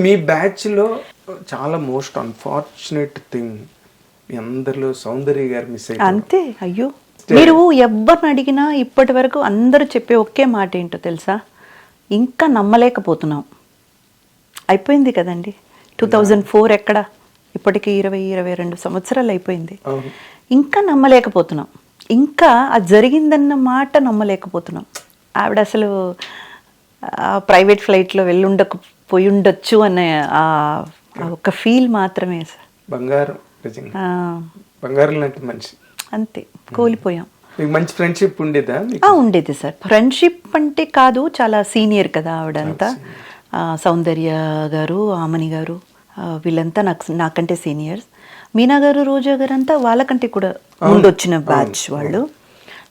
మీ batch లో చాలా most unfortunate thing మీ అందరిలో సౌందర్య గారు మిస్ అయ్యారు. అంతే. అయ్యో, మీరు ఎవరిని అడిగినా ఇప్పటి వరకు అందరూ చెప్పే ఒకే మాట ఏంటో తెలుసా? ఇంకా నమ్మలేకపోతున్నాం. అయిపోయింది కదండి 2004, ఎక్కడ ఇప్పటికి 22 సంవత్సరాలు అయిపోయింది. ఇంకా నమ్మలేకపోతున్నాం. ఇంకా అది జరిగిందన్న మాట నమ్మలేకపోతున్నాం. ఆవిడ అసలు ప్రైవేట్ ఫ్లైట్లో వెళ్ళుండకపోయి ఉండొచ్చు అనే ఒక ఫీల్ మాత్రమే సార్. బంగారం, బంగారం లాంటి మనిషి. అంతే, కోల్పోయాం. మీకు మంచి ఫ్రెండ్షిప్ ఉండేదా? ఉండేది సార్. ఫ్రెండ్షిప్ అంటే కాదు, చాలా సీనియర్ కదా ఆవిడంతా. సౌందర్య గారు, ఆమని గారు వీళ్ళంతా నాకంటే సీనియర్స్. మీనా గారు, రోజా గారు అంతా వాళ్ళకంటే కూడా ముందొచ్చిన బ్యాచ్ వాళ్ళు.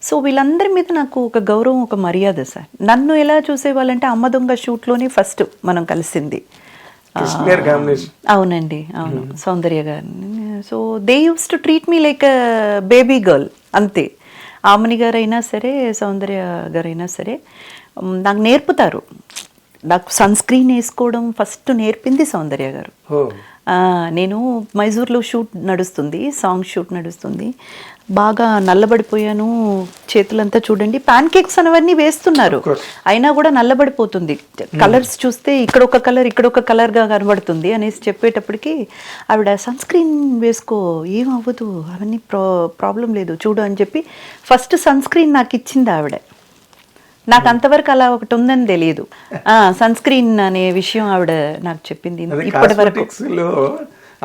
సో వీళ్ళందరి మీద నాకు ఒక గౌరవం, ఒక మర్యాద సార్. నన్ను ఎలా చూసేవాళ్ళంటే అమ్మ దొంగ షూట్లోనే ఫస్ట్ మనం కలిసింది. అవునండి, అవును, సౌందర్య గారిని. So they use to treat me like baby girl అంతే. ఆమని గారైనా సరే, సౌందర్య గారైనా సరే నాకు నేర్పుతారు. నాకు సన్ స్క్రీన్ వేసుకోవడం ఫస్ట్ నేర్పింది సౌందర్య గారు. నేను మైసూర్లో షూట్ నడుస్తుంది, సాంగ్ షూట్ నడుస్తుంది. బాగా నల్లబడిపోయాను, చేతులంతా చూడండి, ప్యాన్ కేక్స్ అనేవన్నీ వేస్తున్నారు, అయినా కూడా నల్లబడిపోతుంది. కలర్స్ చూస్తే ఇక్కడ ఒక కలర్, ఇక్కడ ఒక కలర్గా కనబడుతుంది అనేసి చెప్పేటప్పటికి ఆవిడ సన్ స్క్రీన్ వేసుకో, ఏం అవ్వదు, అవన్నీ ప్రాబ్లం లేదు చూడు అని చెప్పి ఫస్ట్ సన్ స్క్రీన్ నాకు ఇచ్చింది ఆవిడ. నాకు అంతవరకు అలా ఒకటి ఉందని తెలియదు. సన్ స్క్రీన్ అనే విషయం ఆవిడ నాకు చెప్పింది. ఇప్పటి వరకు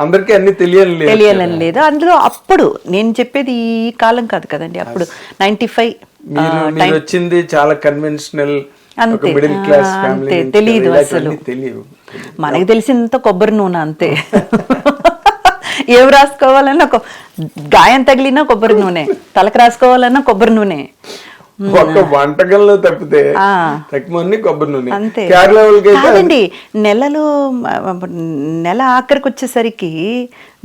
అందరికీ అన్ని తెలియాలని లేదు అందులో. అప్పుడు నేను చెప్పేది ఈ కాలం కాదు కదండి, అప్పుడు 95 వచ్చింది, చాలా కన్వెన్షనల్, అంతే, తెలియదు అసలు. మనకి తెలిసినంత కొబ్బరి నూనె అంతే. ఏం రాసుకోవాలన్నా గాయం తగిలినా కొబ్బరి నూనె, తలకు రాసుకోవాలన్నా కొబ్బరి నూనె. ఒక వంటకంలో తప్పితే కొబ్బరి నూనె అంతే కాదండి. నెల ఆఖరికి వచ్చేసరికి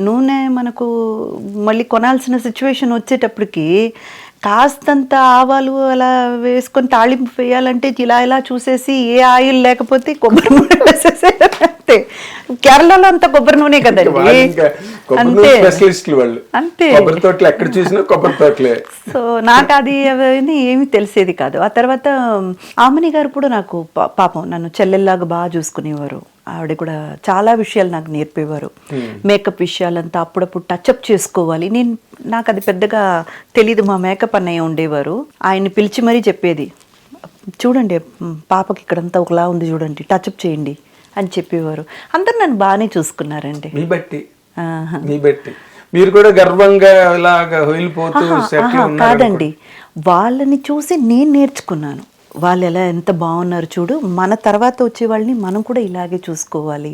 నూనె మనకు మళ్ళీ కొనాల్సిన సిచ్యువేషన్ వచ్చేటప్పటికి కాస్తంత ఆవాలు అలా వేసుకొని తాళింపు వేయాలంటే ఇలా చూసేసి ఏ ఆయిల్ లేకపోతే కొబ్బరి నూనె వేసేసే. అంతే, కేరళలో అంతా కొబ్బరి నూనె కదండి. అంతే అంతే, ఎక్కడ చూసినా కొబ్బరి తోటలే. సో నాకు అది ఏమి తెలిసేది కాదు. ఆ తర్వాత ఆమని గారు కూడా నాకు పాపం నన్ను చెల్లెల్లాగా బాగా చూసుకునేవారు. ఆవిడ కూడా చాలా విషయాలు నాకు నేర్పేవారు. మేకప్ విషయాలంతా అప్పుడప్పుడు టచ్అప్ చేసుకోవాలి. నాకు అది పెద్దగా తెలీదు. మా మేకప్ అన్నయ్య ఉండేవారు, ఆయన్ని పిలిచి మరీ చెప్పేది, చూడండి పాపకి ఇక్కడంతా ఒకలా ఉంది చూడండి, టచ్అప్ చేయండి అని చెప్పేవారు. అందరు నన్ను బాగానే చూసుకున్నారండి. మీరు కూడా గర్వంగా కాదండి, వాళ్ళని చూసి నేను నేర్చుకున్నాను. వాళ్ళు ఎలా ఎంత బాగున్నారు చూడు, మన తర్వాత వచ్చే వాళ్ళని మనం కూడా ఇలాగే చూసుకోవాలి.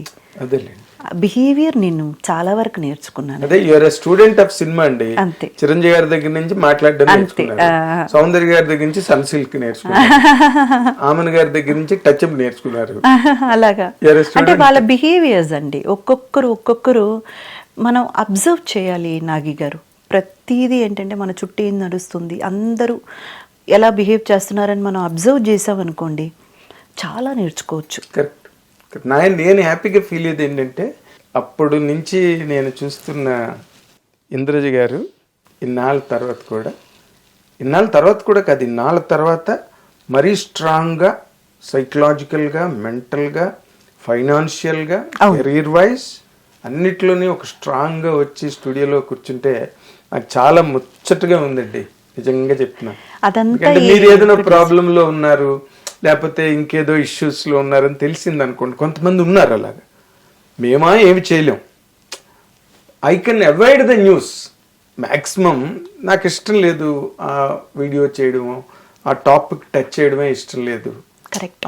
బిహేవియర్ నేను చాలా వరకు నేర్చుకున్నాను. అదే యూఆర్ స్టూడెంట్ ఆఫ్ సినిమా అండి. అంతే, చిరంజీవి గారి దగ్గర నుంచి మాట్లాడడం నేర్చుకున్నారు, సౌందర్య గారి దగ్గర నుంచి సన్ సిల్క్ నేర్చుకున్నారు, ఆమన్ గారి దగ్గర నుంచి టచ్ అప్ నేర్చుకున్నారు. అలాగా అంటే వాళ్ళ బిహేవియర్స్ అండి. ఒక్కొక్కరు మనం అబ్జర్వ్ చేయాలి. నాగి గారు ప్రతిదీ ఏంటంటే మన చుట్టూ ఏం నడుస్తుంది, అందరూ ఎలా బిహేవ్ చేస్తున్నారని మనం అబ్జర్వ్ చేసామనుకోండి, చాలా నేర్చుకోవచ్చు. కరెక్ట్. నేను హ్యాపీగా ఫీల్ అయ్యేది ఏంటంటే, అప్పుడు నుంచి నేను చూస్తున్న ఇంద్రజ గారు ఇన్నాళ్ళ తర్వాత కూడా కాదు, ఇన్నాళ్ళ తర్వాత మరీ స్ట్రాంగ్గా, సైకలాజికల్గా, మెంటల్గా, ఫైనాన్షియల్గా, కెరీర్ వైజ్ అన్నిట్లోనే ఒక స్ట్రాంగ్గా వచ్చి స్టూడియోలో కూర్చుంటే నాకు చాలా ముచ్చటగా ఉందండి, నిజంగా చెప్తున్నాను. మీరు ఏదైనా ప్రాబ్లంలో ఉన్నారు, లేకపోతే ఇంకేదో ఇష్యూస్లో ఉన్నారని తెలిసింది అనుకోండి, కొంతమంది ఉన్నారు అలాగా, మేమా ఏమి చేయలేం. I can avoid the news maximum. నాకు ఇష్టం లేదు ఆ వీడియో చేయడము, ఆ టాపిక్ టచ్ చేయడమే ఇష్టం లేదు,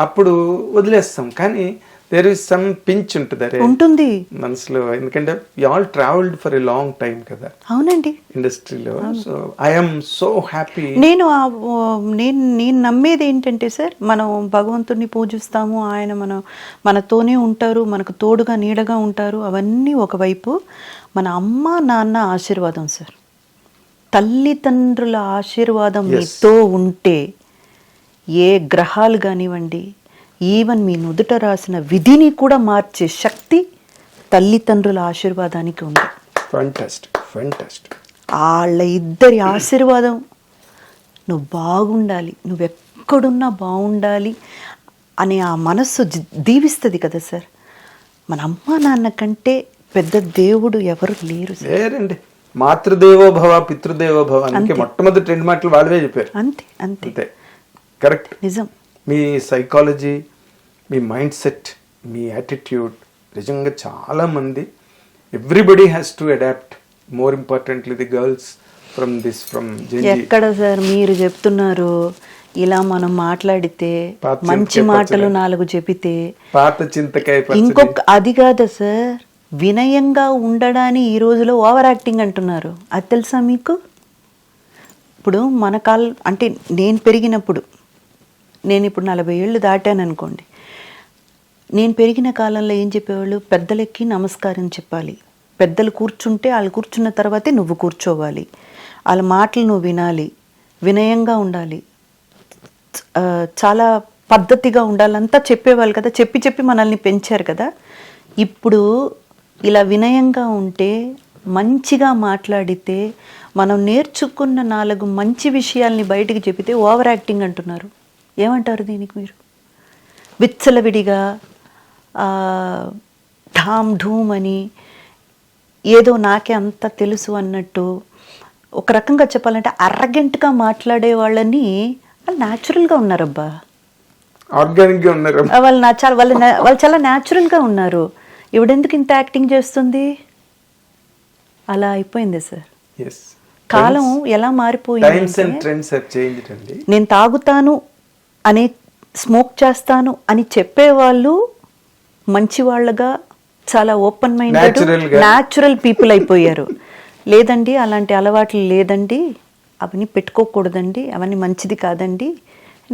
అప్పుడు వదిలేస్తాం. కానీ దేర్ ఇస్ సమ్ పించ్ ఉంటుంది మనసులో, ఎందుకంటే we all travelled for a long time కదా. అవునండి, ఇండస్ట్రీలో. So I am so happy. నేను నమ్మేది ఏంటంటే సార్, మనం భగవంతుడిని పూజిస్తాము, ఆయన మనతోనే ఉంటారు, మనకు తోడుగా నీడగా ఉంటారు, అవన్నీ ఒకవైపు. మన అమ్మ నాన్న ఆశీర్వాదం సార్, తల్లిదండ్రుల ఆశీర్వాదం మీతో ఉంటే ఏ గ్రహాలు కానివ్వండి, ఈవెన్ మీ నుదుట రాసిన విధిని కూడా మార్చే శక్తి తల్లిదండ్రుల ఆశీర్వాదానికి ఉంది. Fantastic, fantastic. వాళ్ళ ఇద్దరి ఆశీర్వాదం, నువ్వు బాగుండాలి, నువ్వెక్కడున్నా బాగుండాలి అనే ఆ మనస్సు దీవిస్తుంది కదా సార్. మన అమ్మ నాన్న కంటే పెద్ద దేవుడు ఎవరు లేరు సార్. లేరండి. మాతృదేవో భవ పితృదేవో భవ, అందుకే మొట్టమొదటి 2 మాటలు వాళ్ళవే చెప్పారు. అంతే అంతే అంతే, కరెక్ట్. నిజం. మీ సైకాలజీ, మీ మైండ్ సెట్, మీ యాటిట్యూడ్ నిజంగా చాలా మంది, everybody has to adapt. More importantly the girls from Gen Z. ఎక్కడ సార్ మీరు చెప్తున్నారు ఇలా మనం మాట్లాడితే పాత మంచి చింతకాయ మాటలు పచ్చడి. 4 చెబితే పాత చింతకాయ పచ్చడి. ఇంకొక అది కాదా సార్, వినయంగా ఉండడాన్ని ఈ రోజులో ఓవర్ యాక్టింగ్ అంటున్నారు. అది తెలుసా మీకు? ఇప్పుడు మన అంటే నేను పెరిగినప్పుడు, నేను ఇప్పుడు 40 ఏళ్ళు దాటాను అనుకోండి, నేను పెరిగిన కాలంలో ఏం చెప్పేవాళ్ళు, పెద్దలకి నమస్కారం చెప్పాలి, పెద్దలు కూర్చుంటే వాళ్ళు కూర్చున్న తర్వాతే నువ్వు కూర్చోవాలి, వాళ్ళ మాటలు నువ్వు వినాలి, వినయంగా ఉండాలి, చాలా పద్ధతిగా ఉండాలంతా చెప్పేవాళ్ళు కదా. చెప్పి చెప్పి మనల్ని పెంచారు కదా. ఇప్పుడు ఇలా వినయంగా ఉంటే, మంచిగా మాట్లాడితే, మనం నేర్చుకున్న 4 మంచి విషయాల్ని బయటికి చెబితే ఓవర్ యాక్టింగ్ అంటున్నారు. ఏమంటారు దీనికి మీరు? విచ్చలవిడిగా ఢామ్ ఢూమ్ అని ఏదో నాకే అంత తెలుసు అన్నట్టు, ఒక రకంగా చెప్పాలంటే అర్రగెంట్గా మాట్లాడే వాళ్ళని వాళ్ళు న్యాచురల్గా ఉన్నారబ్బా, ఆర్గానిక్గా ఉన్నారు. వాళ్ళు చాలా న్యాచురల్గా ఉన్నారు. ఇవిడెందుకు ఇంత యాక్టింగ్ చేస్తుంది? అలా అయిపోయింది సార్. కాలం ఎలా మారిపోయింది. నేను తాగుతాను అని, స్మోక్ చేస్తాను అని చెప్పేవాళ్ళు మంచి వాళ్ళగా, చాలా ఓపెన్ మైండెడ్ న్యాచురల్ పీపుల్ అయిపోయారు. లేదండి అలాంటి అలవాట్లు లేదండి, అవన్నీ పెట్టుకోకూడదండి, అవన్నీ మంచిది కాదండి,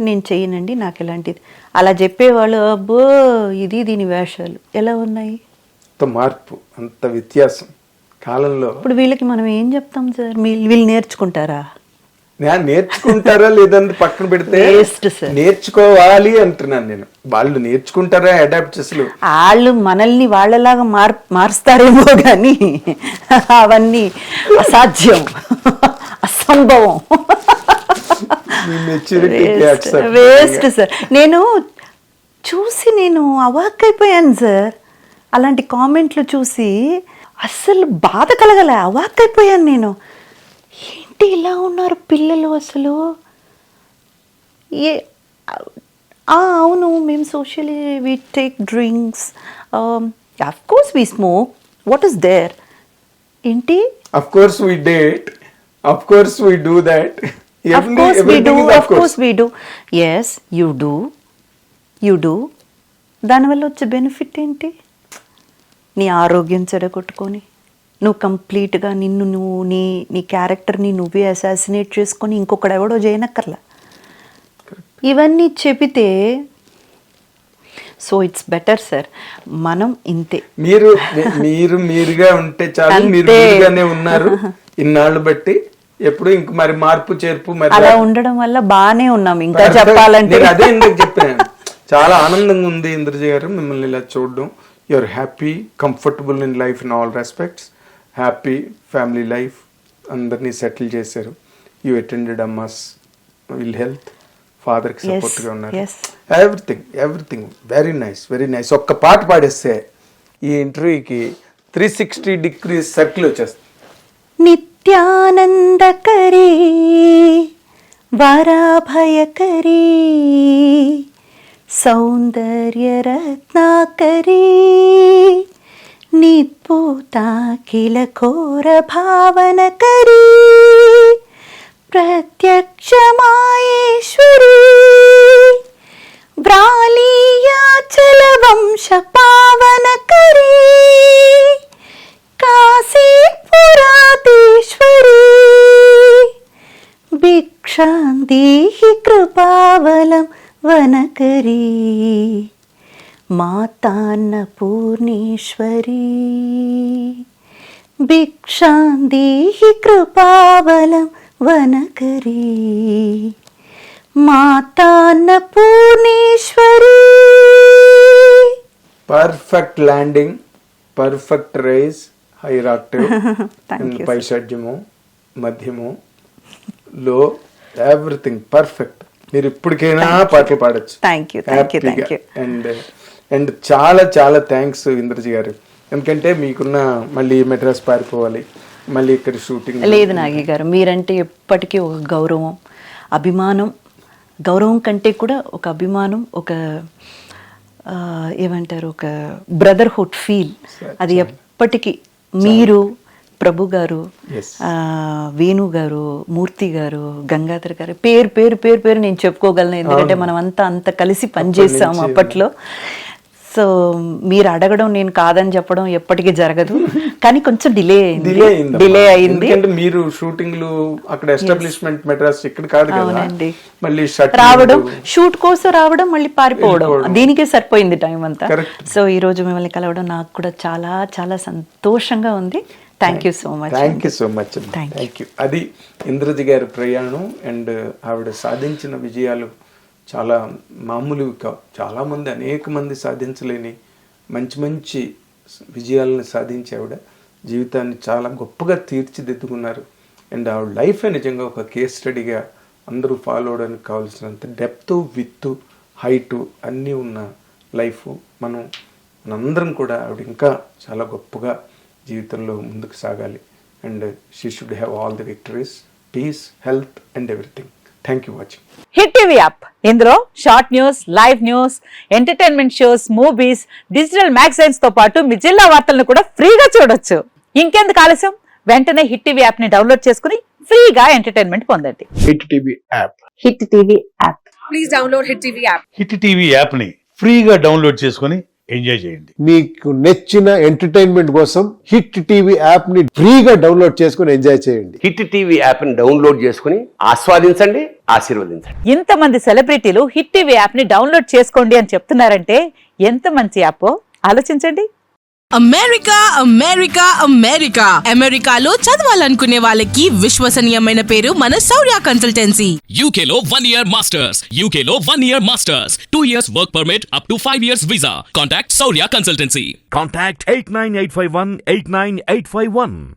నేను చెయ్యనండి, నాకు ఎలాంటిది అలా చెప్పేవాళ్ళు. అబ్బో ఇది దీని వేషాలు ఎలా ఉన్నాయి. అంత మార్పు, అంత వ్యత్యాసం కాలంలో. ఇప్పుడు వీళ్ళకి మనం ఏం చెప్తాం సార్? వీళ్ళు నేర్చుకుంటారా? నేర్చుకుంటారా లేదని పక్కన పెడితే నేర్చుకోవాలి అంటున్నాను నేను. వాళ్ళు నేర్చుకుంటారా అడాప్ట్ చేసి, వాళ్ళు మనల్ని వాళ్ళలాగా మారుస్తారేమో కానీ అవన్నీ అసాధ్యం, అసంభవం, వేస్ట్ సార్. నేను అవాక్కైపోయాను సార్. అలాంటి కామెంట్లు చూసి అస్సలు బాధ కలగలే, అవాక్కైపోయాను నేను. ఏంటి ఇలా ఉన్నారు పిల్లలు అసలు? అవును, మేము socially we take drinks, of course we smoke, what is there? ఏంటి? Of course we date, of course we do that, of course we do. yes you do. దానివల్ల వచ్చే బెనిఫిట్ ఏంటి? నీ ఆరోగ్యం చెడగొట్టుకొని, నువ్వు కంప్లీట్గా నువ్వు నీ క్యారెక్టర్ని నువ్వే అసాసినేట్ చేసుకొని ఇంకొకడు ఎవడో చేయనక్కర్లా. ఇవన్నీ చెబితే సో ఇట్స్ బెటర్ సార్ మనం ఇంతే. మీరుగా ఉంటే చాలు. మీరుగానే ఉన్నారు ఇన్నాళ్ళు బట్టి. ఎప్పుడు ఇంక మరి మార్పు చేర్పు మరి అలా ఉండడం వల్ల బానే ఉన్నాం. ఇంకా చెప్పాలంటే అదే ఎందుకు చెప్పాను, చాలా ఆనందంగా ఉంది ఇంద్రజ గారు మిమ్మల్ని ఇలా చూడడం. You're happy, comfortable in life in all respects, happy family life, అందరినీ సెటిల్ చేశారు. యూ అటెండెడ్ అమ్మాస్ విల్ హెల్త్, ఫాదర్కి సపోర్ట్గా ఉన్నారు. Everything very nice. ఒక్క పాట పాడేస్తే ఈ ఇంటర్వ్యూకి 360 degrees సర్కిల్ వచ్చేస్తుంది. నిత్యానందకరీ వరాభయకరీ సౌందర్యరత్నాకరీ నిత్పూతాఖిల ఘోర భావనకరీ ప్రత్యక్షమాయేశ్వరీ వ్రాళీయాచల వంశ పావనకరీ కాశీపురాధీశ్వరీ భిక్షాందేహి కృపావలం వనకరీ మాతాన్నపూర్ణేశ్వరీ భిక్షాందేహి కృపావలం వనకరీ మాతాన్నపూర్ణేశ్వరీ. Perfect landing, perfect rise, higher octave, పైషాడ్యము, మధ్యము, లో, ఎవ్రీథింగ్ పర్ఫెక్ట్. మీరు ఇప్పటికైనా పాటలు పాడచ్చు. అండ్ చాలా చాలా థ్యాంక్స్ ఇంద్రజీ గారు. ఎందుకంటే మీకున్న మళ్ళీ మెడ్రాస్ పారిపోవాలి, మళ్ళీ ఇక్కడ షూటింగ్. లేదు నాగి గారు, మీరంటే ఎప్పటికీ ఒక గౌరవం, అభిమానం. గౌరవం కంటే కూడా ఒక అభిమానం, ఒక ఏమంటారు, ఒక బ్రదర్హుడ్ ఫీల్. అది ఎప్పటికీ మీరు, ప్రభు గారు, వేణు గారు, మూర్తి గారు, గంగాధర్ గారు, పేరు పేరు పేరు పేరు నేను చెప్పుకోగలను. ఎందుకంటే మనం అంత కలిసి పనిచేసాము అప్పట్లో. సో మీరు అడగడం, నేను కాదని చెప్పడం ఎప్పటికీ జరగదు. కానీ కొంచెం డిలే అయింది. మీరు షూటింగ్లు అక్కడ ఎస్టాబ్లిష్మెంట్ మెడ్రాస్ ఇక్కడ కాదు కదా, మళ్ళీ రావడం, షూట్ కోసం రావడం, మళ్ళీ పారిపోవడం, దీనికే సరిపోయింది టైం అంతా. సో ఈ రోజు మిమ్మల్ని కలవడం నాకు కూడా చాలా చాలా సంతోషంగా ఉంది. Thank you so much. Thank you so much. Thank you. అది ఇంద్రజి గారి ప్రయాణం. అండ్ ఆవిడ సాధించిన విజయాలు చాలా మామూలువి కావు. చాలామంది, అనేక మంది సాధించలేని మంచి మంచి విజయాలను సాధించి ఆవిడ జీవితాన్ని చాలా గొప్పగా తీర్చిదిద్దుకున్నారు. అండ్ ఆవిడ లైఫే నిజంగా ఒక కేస్ స్టడీగా అందరూ ఫాలో అవడానికి కావాల్సినంత డెప్త్, విత్, హైటు అన్నీ ఉన్న లైఫ్. మనందరం కూడా ఆవిడ ఇంకా చాలా గొప్పగా జీవితంలో ముందుకు సాగాలి. And she should have all the victories, peace, health and everything. Thank you watching hit TV app. ఇందులో short news, live news, entertainment shows, movies, digital magazines తో పాటు మీ జిల్లా వార్తలను కూడా ఫ్రీగా చూడొచ్చు. ఇంకెందుకు ఆలస్యం, వెంటనే హిట్ టీవీ యాప్ ని డౌన్లోడ్ చేసుకుని ఫ్రీగా ఎంటర్టైన్మెంట్ పొందండి. Hit TV app. Hit TV app. Please download hit TV app. Hit TV app ని ఫ్రీగా డౌన్లోడ్ చేసుకుని ఎంజాయ్ చేయండి. మీకు నచ్చిన ఎంటర్టైన్మెంట్ కోసం హిట్ టీవీ యాప్ ని ఫ్రీగా డౌన్లోడ్ చేసుకుని ఎంజాయ్ చేయండి. హిట్ టీవీ యాప్ ని డౌన్లోడ్ చేసుకుని ఆస్వాదించండి, ఆశీర్వదించండి. ఇంతమంది సెలబ్రిటీలు హిట్ టీవీ యాప్ ని డౌన్లోడ్ చేసుకోండి అని చెప్తున్నారంటే ఎంత మంచి యాప్ ఆలోచించండి. అమెరికా అమెరికా అమెరికా అమెరికాలో చదవాలనుకునే వాళ్ళకి విశ్వసనీయమైన పేరు మన శౌర్య కన్సల్టెన్సీ. UK లో 1 year masters, UK లో 1 year masters, 2 years work permit up to 5 years visa. Contact Saurya Consultancy. Contact 89851 89851.